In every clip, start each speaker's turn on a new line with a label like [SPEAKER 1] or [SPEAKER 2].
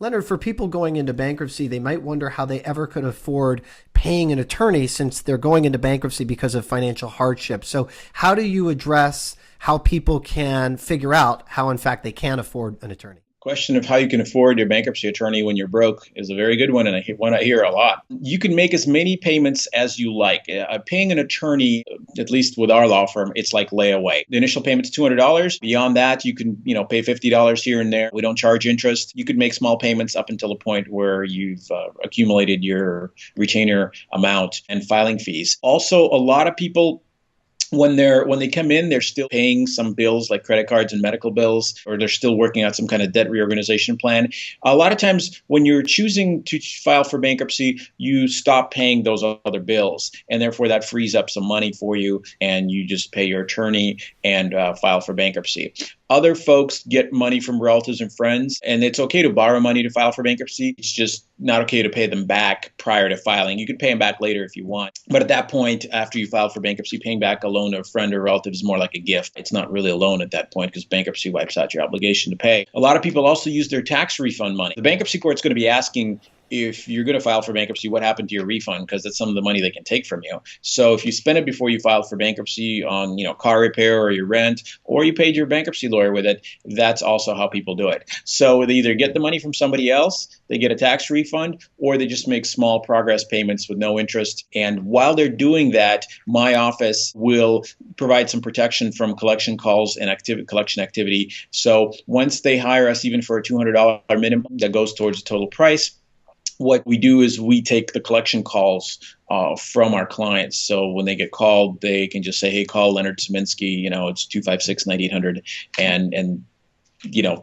[SPEAKER 1] Leonard, for people going into bankruptcy, they might wonder how they ever could afford paying an attorney since they're going into bankruptcy because of financial hardship. So, how do you address how people can figure out how, in fact, they can afford an attorney?
[SPEAKER 2] Question of how you can afford your bankruptcy attorney when you're broke is a very good one, and one I hear a lot. You can make as many payments as you like. Paying an attorney, at least with our law firm, it's like layaway. The initial payment's $200. Beyond that, you can pay $50 here and there. We don't charge interest. You could make small payments up until a point where you've accumulated your retainer amount and filing fees. Also, a lot of people, when they come in, they're still paying some bills like credit cards and medical bills, or they're still working out some kind of debt reorganization plan. A lot of times when you're choosing to file for bankruptcy, you stop paying those other bills, and therefore that frees up some money for you, and you just pay your attorney and file for bankruptcy. Other folks get money from relatives and friends, and it's okay to borrow money to file for bankruptcy. It's just not okay to pay them back prior to filing. You can pay them back later if you want. But at that point, after you file for bankruptcy, paying back a loan to a friend or relative is more like a gift. It's not really a loan at that point because bankruptcy wipes out your obligation to pay. A lot of people also use their tax refund money. The bankruptcy court's going to be asking, if you're going to file for bankruptcy, what happened to your refund? Because that's some of the money they can take from you. So if you spend it before you file for bankruptcy on, car repair or your rent, or you paid your bankruptcy lawyer with it, that's also how people do it. So they either get the money from somebody else, they get a tax refund, or they just make small progress payments with no interest. And while they're doing that, my office will provide some protection from collection calls and collection activity. So once they hire us, even for a $200 minimum, that goes towards the total price. What we do is we take the collection calls from our clients. So when they get called, they can just say, hey, call Leonard Saminsky, it's 256-9800, and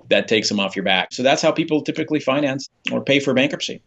[SPEAKER 2] that takes them off your back. So that's how people typically finance or pay for bankruptcy.